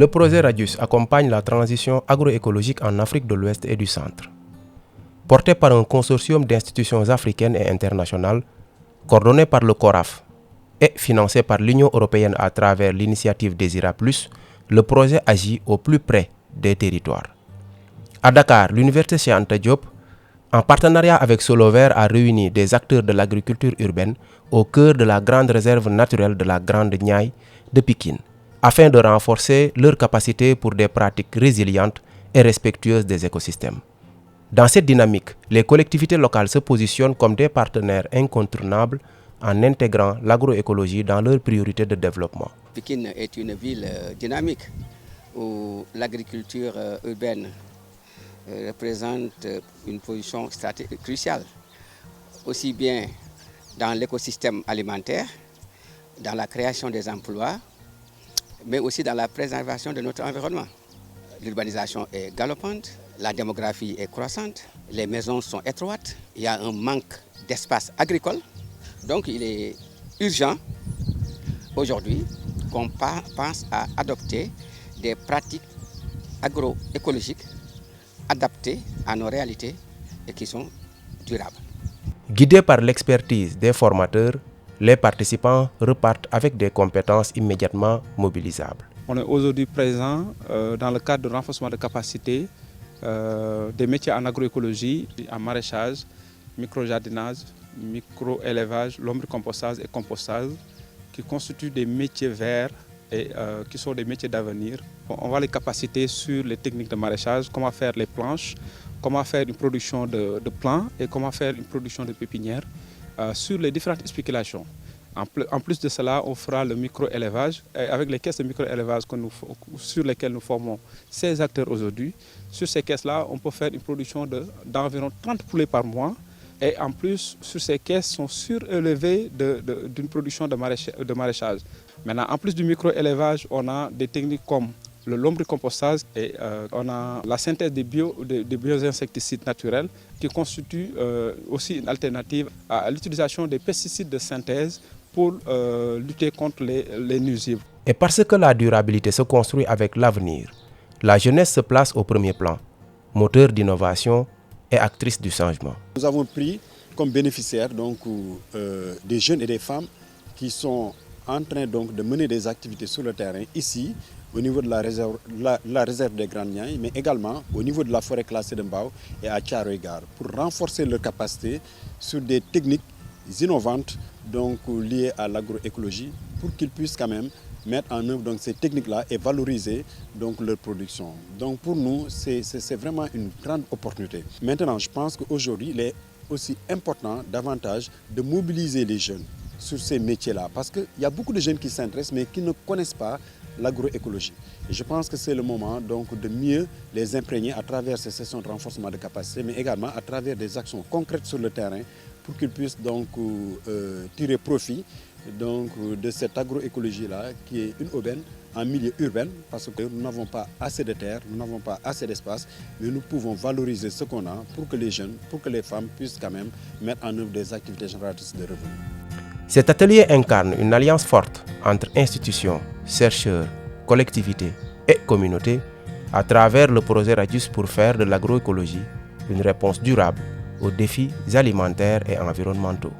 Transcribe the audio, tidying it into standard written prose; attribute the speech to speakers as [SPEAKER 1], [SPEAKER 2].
[SPEAKER 1] Le projet Radius accompagne la transition agroécologique en Afrique de l'Ouest et du Centre. Porté par un consortium d'institutions africaines et internationales, coordonné par le CORAF et financé par l'Union européenne à travers l'initiative Désira Plus, le projet agit au plus près des territoires. À Dakar, l'université Cheikh Anta Diop, en partenariat avec Solo Vert, a réuni des acteurs de l'agriculture urbaine au cœur de la grande réserve naturelle de la Grande Niayes de Pikine, afin de renforcer leur capacité pour des pratiques résilientes et respectueuses des écosystèmes. Dans cette dynamique, les collectivités locales se positionnent comme des partenaires incontournables en intégrant l'agroécologie dans leurs priorités de développement.
[SPEAKER 2] Pikine est une ville dynamique où l'agriculture urbaine représente une position stratégique cruciale, aussi bien dans l'écosystème alimentaire, dans la création des emplois, mais aussi dans la préservation de notre environnement. L'urbanisation est galopante, la démographie est croissante, les maisons sont étroites, il y a un manque d'espace agricole. Donc il est urgent aujourd'hui qu'on pense à adopter des pratiques agroécologiques adaptés à nos réalités et qui sont durables.
[SPEAKER 1] Guidés par l'expertise des formateurs, les participants repartent avec des compétences immédiatement mobilisables.
[SPEAKER 3] On est aujourd'hui présent dans le cadre de renforcement de capacité des métiers en agroécologie, en maraîchage, micro-jardinage, micro-élevage, lombricompostage et compostage, qui constituent des métiers verts et qui sont des métiers d'avenir. On va les capaciter sur les techniques de maraîchage, comment faire les planches, comment faire une production de plants et comment faire une production de pépinières sur les différentes spéculations. En plus de cela, on fera le micro-élevage avec les caisses de micro-élevage sur lesquelles nous formons 16 acteurs aujourd'hui. Sur ces caisses-là, on peut faire une production d'environ 30 poulets par mois. Et en plus, sur ces caisses sont surélevées d'une production de maraîchage. Maintenant, en plus du micro-élevage, on a des techniques comme le lombricompostage et on a la synthèse des bioinsecticides naturels qui constitue aussi une alternative à l'utilisation des pesticides de synthèse pour lutter contre les nuisibles.
[SPEAKER 1] Et parce que la durabilité se construit avec l'avenir, la jeunesse se place au premier plan, moteur d'innovation et actrice du changement.
[SPEAKER 4] Nous avons pris comme bénéficiaires des jeunes et des femmes qui sont en train de mener des activités sur le terrain ici, au niveau de la réserve des Grandes Niayes, mais également au niveau de la forêt classée de Mbao et à Thiaroye Gare, pour renforcer leur capacité sur des techniques innovantes liées à l'agroécologie, pour qu'ils puissent quand même mettre en œuvre ces techniques-là et valoriser leur production. Donc pour nous, c'est vraiment une grande opportunité. Maintenant, je pense qu'aujourd'hui, il est aussi important davantage de mobiliser les jeunes sur ces métiers-là, parce qu'il y a beaucoup de jeunes qui s'intéressent mais qui ne connaissent pas l'agroécologie. Et je pense que c'est le moment de mieux les imprégner à travers ces sessions de renforcement de capacité, mais également à travers des actions concrètes sur le terrain pour qu'ils puissent tirer profit de cette agroécologie-là qui est une aubaine en milieu urbain, parce que nous n'avons pas assez de terre, nous n'avons pas assez d'espace, mais nous pouvons valoriser ce qu'on a pour que les jeunes, pour que les femmes puissent quand même mettre en œuvre des activités génératrices de revenus.
[SPEAKER 1] Cet atelier incarne une alliance forte entre institutions, chercheurs, collectivités et communautés à travers le projet Radius pour faire de l'agroécologie une réponse durable aux défis alimentaires et environnementaux.